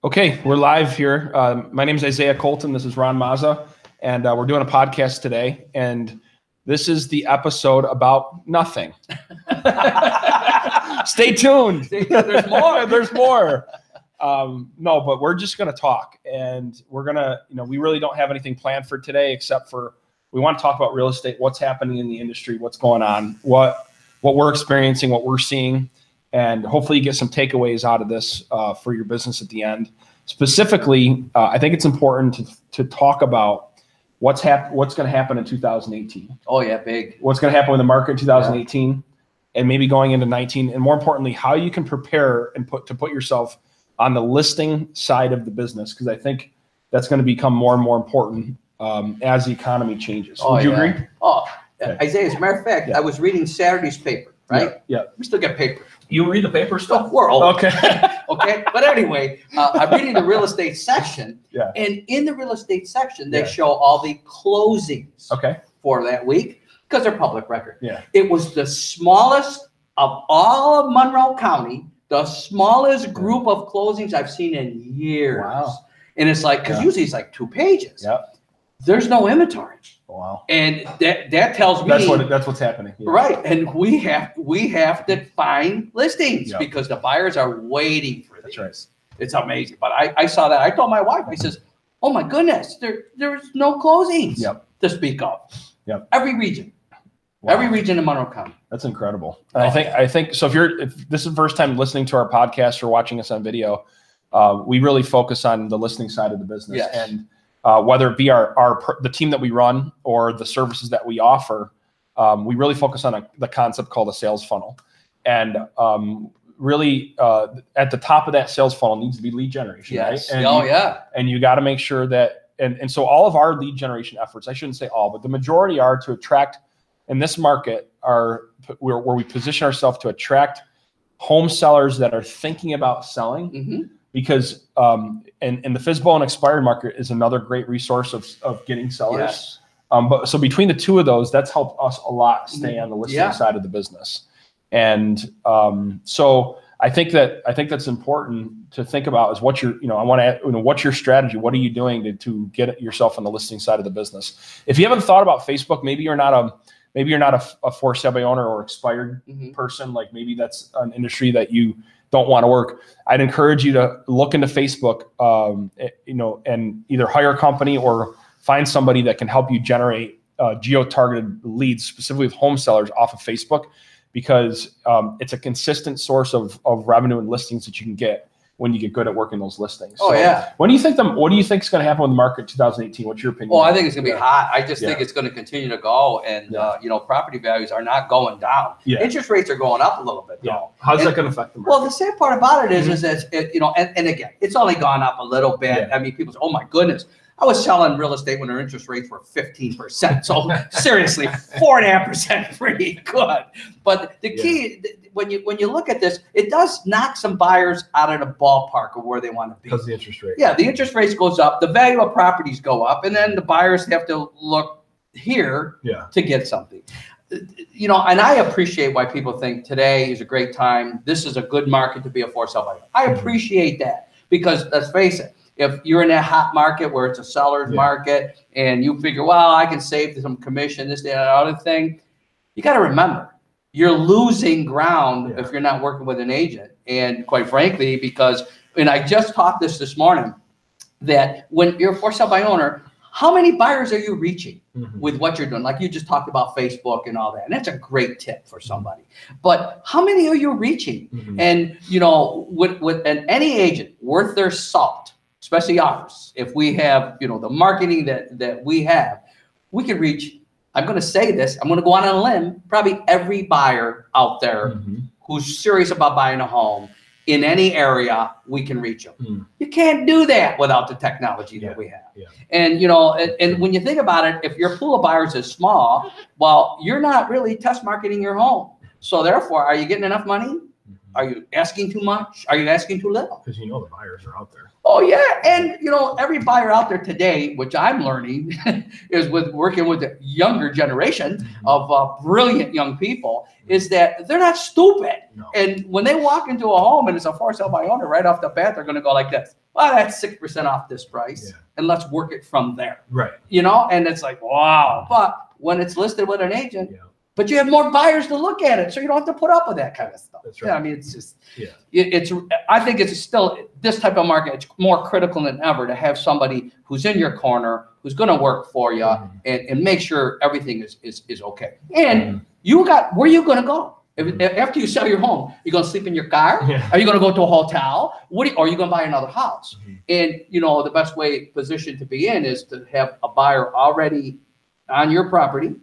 Okay, we're live here. My name is Isaiah Colton. This is Ron Mazza, and we're doing a podcast today. And this is the episode about nothing. Stay tuned. There's more. There's more. No, but we're just going to talk, and we're going to, we really don't have anything planned for today except for we want to talk about real estate, what's happening in the industry, what's going on, what we're experiencing, what we're seeing. And hopefully you get some takeaways out of this for your business at the end. Specifically, I think it's important to talk about what's going to happen in 2018. Oh yeah, big. What's going to happen with the market in 2018, and maybe going into 19, and more importantly, how you can prepare and put yourself on the listing side of the business, because I think that's going to become more and more important as the economy changes. Would you agree? Oh, okay. Isaiah, as a matter of fact, I was reading Saturday's paper. Right? Yeah. We still get paper. You read the paper stuff? We're old. Okay. Okay. But anyway, I'm reading the real estate section. Yeah. And in the real estate section, they show all the closings for that week because they're public record. Yeah. It was the smallest of all of Monroe County, the smallest group of closings I've seen in years. Wow. And it's like, because usually it's like 2 pages. Yeah. There's no inventory. Wow. And that tells me that's what's happening. Yeah. Right. And we have to find listings because the buyers are waiting for these. That's right. It's amazing. But I saw that. I told my wife, I says, oh my goodness, there's no closings to speak of. Yep. Every region. Wow. Every region in Monroe County. That's incredible. And I think so. If this is the first time listening to our podcast or watching us on video, we really focus on the listing side of the business. Yes. And whether it be the team that we run or the services that we offer, we really focus on the concept called a sales funnel. And really at the top of that sales funnel needs to be lead generation, right? And and you got to make sure that, and so all of our lead generation efforts, I shouldn't say all, but the majority are to attract, in this market, where we position ourselves to attract home sellers that are thinking about selling. Mm-hmm. Because and the FSBO and expired market is another great resource of getting sellers. Yes. But so between the two of those, that's helped us a lot stay on the listing side of the business. And so I think that's important to think about is what's your strategy? What are you doing to get yourself on the listing side of the business? If you haven't thought about Facebook, maybe you're not a for sale by owner or expired person. Like maybe that's an industry that you don't want to work. I'd encourage you to look into Facebook, and either hire a company or find somebody that can help you generate geo-targeted leads, specifically with home sellers off of Facebook, because it's a consistent source of revenue and listings that you can get when you get good at working those listings. What do you think is going to happen with the market in 2018? What's your opinion? Well, I think it's going to be hot. I just think it's going to continue to go, and property values are not going down. Yeah. Interest rates are going up a little bit. Yeah. How's that going to affect the market? Well, the sad part about it is that and again, it's only gone up a little bit. Yeah. I mean, people say, "Oh my goodness." I was selling real estate when our interest rates were 15%. So seriously, 4.5% pretty good. But the key, when you look at this, it does knock some buyers out of the ballpark of where they want to be. Because of the interest rate. Yeah, the interest rates goes up, the value of properties go up, and then the buyers have to look here to get something. And I appreciate why people think today is a great time. This is a good market to be a for sale buyer. I appreciate that because let's face it. If you're in that hot market where it's a seller's market and you figure, well, I can save some commission, this, that, other thing, you got to remember, you're losing ground if you're not working with an agent. And quite frankly, and I just taught this morning, that when you're a for sale by owner, how many buyers are you reaching with what you're doing? Like you just talked about Facebook and all that. And that's a great tip for somebody. But how many are you reaching? And, with any agent worth their salt, especially ours, if we have, the marketing that we have, we can reach, I'm going to say this, I'm going to go on a limb, probably every buyer out there who's serious about buying a home in any area, we can reach them. You can't do that without the technology that we have. Yeah. And, and when you think about it, if your pool of buyers is small, well, you're not really test marketing your home. So therefore, are you getting enough money? Are you asking too much? Are you asking too little? Because you know the buyers are out there. Oh yeah, and you know every buyer out there today, which I'm learning, is with working with the younger generation of brilliant young people, is that they're not stupid. No. And when they walk into a home and it's a for sale by owner, right off the bat, they're going to go like this. Well, that's 6% off this price, and let's work it from there. Right. You know, and it's like, wow. But when it's listed with an agent, but you have more buyers to look at it, so you don't have to put up with that kind of stuff. That's right. Yeah, I mean, it's just, I think it's still, this type of market, it's more critical than ever to have somebody who's in your corner, who's going to work for you, and make sure everything is okay. And you got, where are you going to go? After you sell your home, you're going to sleep in your car? Are you going to go to a hotel? Or are you going to buy another house? And, you know, the best position to be in is to have a buyer already on your property,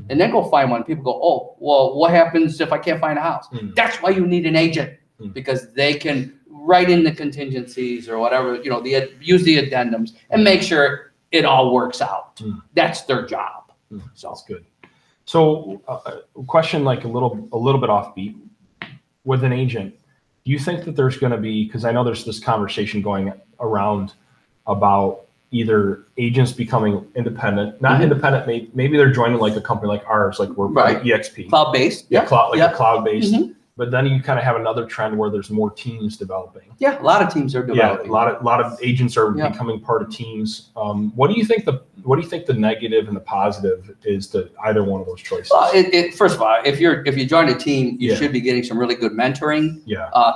and then go find one. People go, oh, well, what happens if I can't find a house? That's why you need an agent, because they can write in the contingencies or whatever, you know, use the addendums and make sure it all works out. That's their job. So that's good. So a question like a little bit offbeat with an agent. Do you think that there's going to be, because I know there's this conversation going around about either agents becoming independent, not independent, maybe they're joining like a company like ours, like we're EXP. Cloud-based. A cloud-based. But then you kind of have another trend where there's more teams developing. Yeah, a lot of teams are developing. Yeah, a lot of agents are becoming part of teams. What do you think the negative and the positive is to either one of those choices? Well, first of all, if you join a team, you should be getting some really good mentoring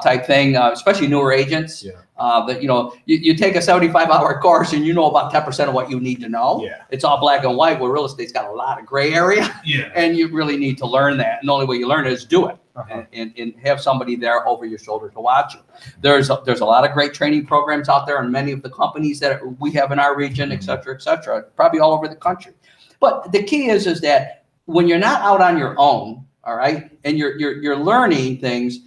type thing, especially newer agents. That you know, you take a 75-hour course and you know about 10% of what you need to know. It's all black and white, where real estate's got a lot of gray area. And you really need to learn that. And the only way you learn it is do it. And have somebody there over your shoulder to watch you. There's a lot of great training programs out there, and many of the companies that we have in our region, et cetera, probably all over the country. But the key is that when you're not out on your own, all right, and you're learning things,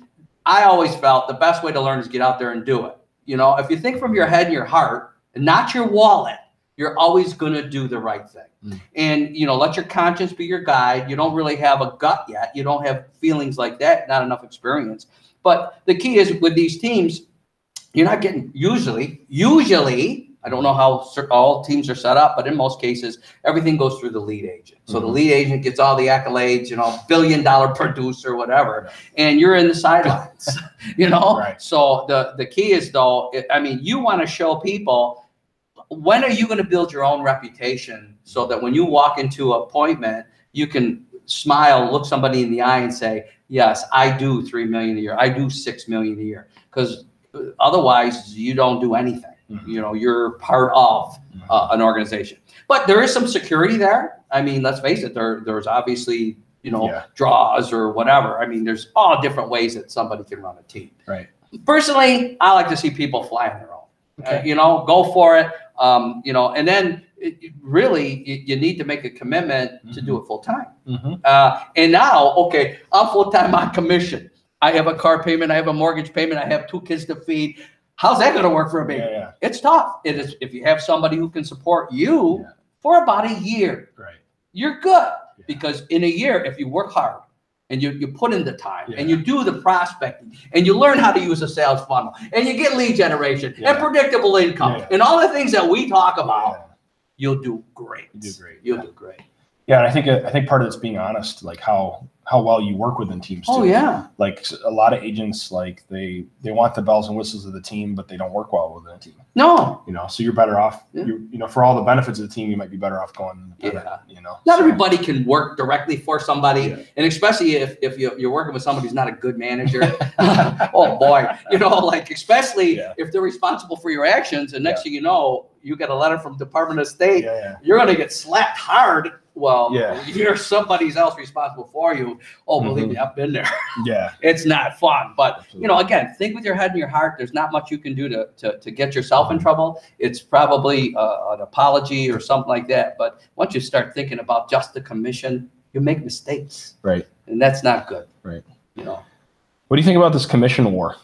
I always felt the best way to learn is get out there and do it. You know, if you think from your head and your heart, and not your wallet, you're always going to do the right thing. And, you know, let your conscience be your guide. You don't really have a gut yet. You don't have feelings like that, not enough experience. But the key is with these teams, you're not getting, usually, I don't know how all teams are set up, but in most cases, everything goes through the lead agent. So the lead agent gets all the accolades, you know, $1 billion producer, whatever, and you're in the sidelines, you know? So the key is, though, I mean, you want to show people, when are you going to build your own reputation so that when you walk into an appointment, you can smile, look somebody in the eye and say, yes, I do $3 million a year. I do $6 million a year. Because otherwise you don't do anything. You know, you're part of an organization. But there is some security there. I mean, let's face it, there's obviously, you know, draws or whatever. I mean, there's all different ways that somebody can run a team. Personally, I like to see people fly on their own. You know, go for it. You know, and then really you need to make a commitment to do it full time. And now, okay, I'm full time on commission. I have a car payment. I have a mortgage payment. I have 2 kids to feed. How's that going to work for me? It's tough. It is. If you have somebody who can support you for about a year, you're good. Because in a year, if you work hard and you put in the time and you do the prospecting and you learn how to use a sales funnel and you get lead generation and predictable income and all the things that we talk about, you'll do great. You'll do great. Yeah, and I think part of it's being honest, like how well you work within teams too. Oh yeah. Like a lot of agents, like they want the bells and whistles of the team, but they don't work well within a team. No. You know, so you're better off. You know, for all the benefits of the team, you might be better off going. You know, not everybody can work directly for somebody, and especially if you're working with somebody who's not a good manager. Oh boy, you know, like especially if they're responsible for your actions, and next thing you know, you get a letter from Department of State. You're going to get slapped hard. Well, you're somebody else responsible for you. Oh, believe me, I've been there. It's not fun. But, you know, again, think with your head and your heart. There's not much you can do to get yourself in trouble. It's probably an apology or something like that. But once you start thinking about just the commission, you make mistakes. And that's not good. You know. What do you think about this commission war?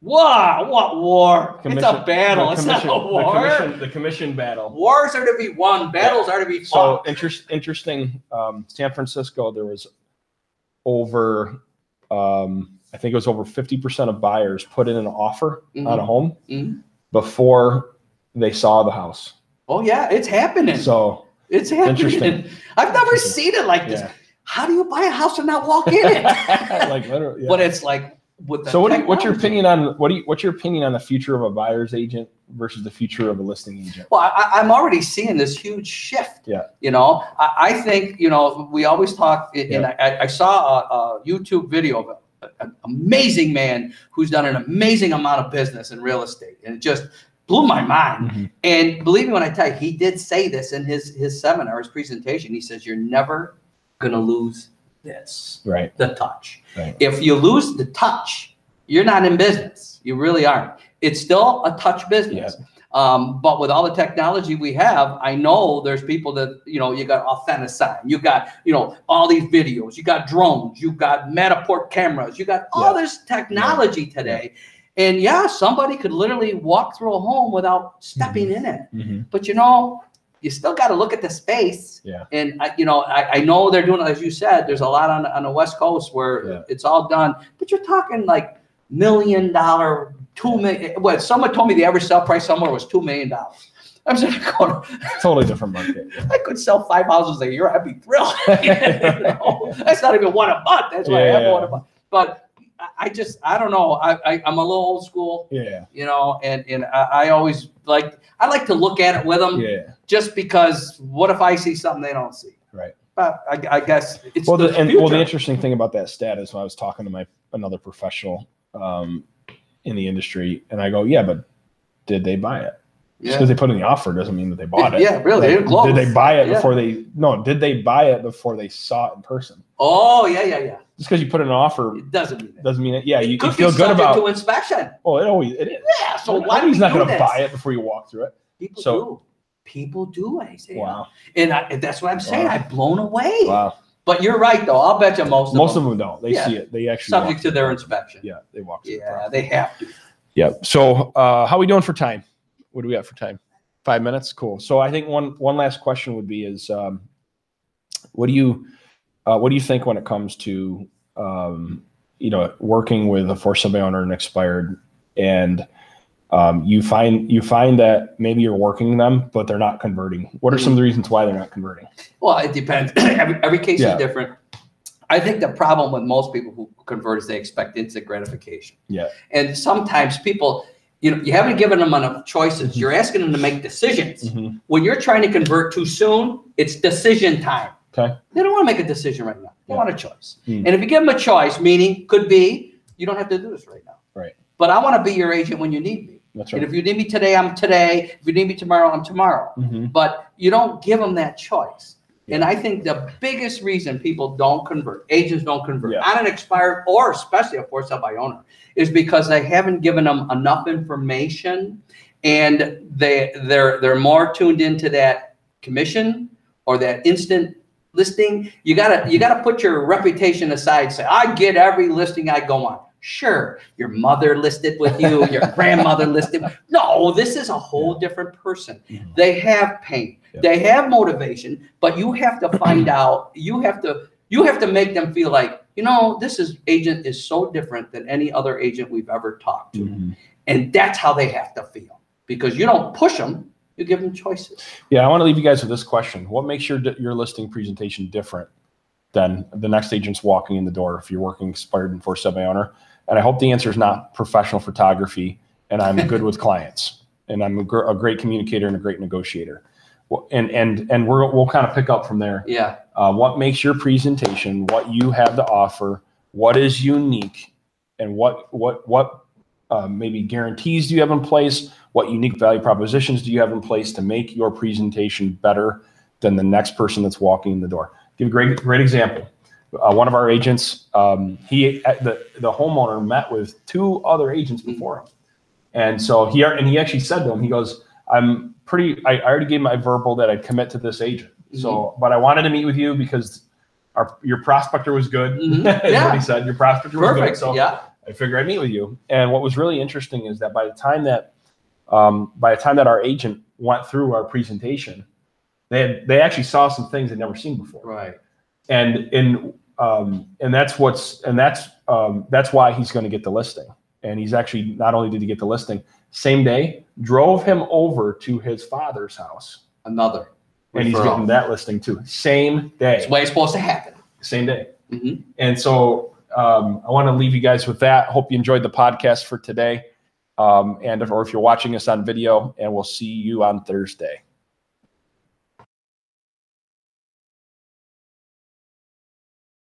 Wow, what war? It's a battle. It's not a war. The commission battle. Wars are to be won. Battles are to be fought. So interesting. San Francisco, there was over, I I think it was over 50% of buyers put in an offer Mm-hmm. on a home Mm-hmm. before they saw the house. Oh yeah, it's happening. So it's happening. Interesting. I've never seen it like this. Yeah. How do you buy a house and not walk in it? Like literally, yeah. But it's like with the so what's your technology. opinion on what's your opinion on the future of a buyer's agent versus the future of a listing agent? Well, I'm already seeing this huge shift. Yeah. You know, I think, you know, we always talk, and I saw a YouTube video of an amazing man who's done an amazing amount of business in real estate, and it just blew my mind. Mm-hmm. And believe me when I tell you, he did say this in his seminar, his presentation. He says, you're never gonna lose this, Right. the touch. Right. If you lose the touch, you're not in business. You really aren't. It's still a touch business. Yeah. But with all the technology we have, I know there's people that, you know, you got Authenticide, you got, you know, all these videos, you got drones, you got Matterport cameras, you got all this technology today. And yeah, somebody could literally walk through a home without stepping in it. Mm-hmm. But, you know, you still got to look at the space. Yeah. And, you know, I know they're doing it, as you said, there's a lot on the West Coast where it's all done. But you're talking like $1 million, $2 million. What, someone told me the average sell price somewhere was $2 million. I'm sitting there going, Totally different market. I could sell 5 houses a year. I'd be thrilled. You know? That's not even one a month. That's why I have one a month. But I don't know. I'm a little old school. Yeah. You know, and I always I like to look at it with them. Yeah. Just because what if I see something they don't see? Right. But I guess it's the interesting thing about that stat is when I was talking to another professional in the industry, and I go, yeah, but did they buy it? Just because they put in the offer doesn't mean that they bought it. Yeah, really. Like, did they buy it before they? No, did they buy it before they saw it in person? Oh yeah. Just because you put in an offer, it doesn't mean that. Doesn't mean it. Yeah, you could feel be good about to inspection. Oh, it is. Yeah. So why do he's not going to to buy it before you walk through it? People do, Isaiah. Wow. And that's what I'm saying. I've blown away. Wow. But you're right, though. I'll bet you most of them don't. They see it. They actually subject to their inspection. Yeah, they walk through. Yeah, they have to. Yeah. So, how are we doing for time? What do we got for time? 5 minutes. Cool. So, I think one last question would be is, what do you think when it comes to working with a for sale owner and expired, and you find that maybe you're working them, but they're not converting. What are some of the reasons why they're not converting? Well, it depends. Every case is different. I think the problem with most people who convert is they expect instant gratification. Yeah. And sometimes people, you haven't given them enough choices. Mm-hmm. You're asking them to make decisions. Mm-hmm. When you're trying to convert too soon, it's decision time. Okay. They don't want to make a decision right now. They want a choice. And if you give them a choice, meaning could be, you don't have to do this right now. Right. But I want to be your agent when you need me. That's right. And if you need me today, I'm today. If you need me tomorrow, I'm tomorrow. Mm-hmm. But you don't give them that choice. Yeah. And I think the biggest reason people don't convert, agents don't convert on an expired or especially a for sale by owner, is because they haven't given them enough information, and they're more tuned into that commission or that instant listing. You gotta put your reputation aside. Say, I get every listing I go on. Sure, your mother listed with you, your grandmother listed. No, this is a whole different person. Mm-hmm. They have pain, they have motivation, but you have to find out. You have to make them feel like, this agent is so different than any other agent we've ever talked to, mm-hmm. and that's how they have to feel, because you don't push them. You give them choices. Yeah, I want to leave you guys with this question. What makes your listing presentation different than the next agent's walking in the door if you're working expired and for sale by owner? And I hope the answer is not professional photography and I'm good with clients and I'm a great communicator and a great negotiator. And we'll kind of pick up from there. Yeah. What makes your presentation, what you have to offer, what is unique, and what maybe guarantees do you have in place? What unique value propositions do you have in place to make your presentation better than the next person that's walking in the door? Give a great example. One of our agents, the homeowner met with 2 other agents before him, and so he actually said to him, he goes, I already gave my verbal that I'd commit to this agent. Mm-hmm. So, but I wanted to meet with you because your prospector was good. Mm-hmm. Is what he said. Your prospector was good. So I figured I'd meet with you. And what was really interesting is that by the time that our agent went through our presentation, they actually saw some things they'd never seen before. Right. And that's why he's going to get the listing. And he's actually, not only did he get the listing, same day, drove him over to his father's house. Another. And he's getting that listing too. Same day. That's the way it's supposed to happen. Same day. Mm-hmm. And so I want to leave you guys with that. Hope you enjoyed the podcast for today. Or if you're watching us on video, and we'll see you on Thursday.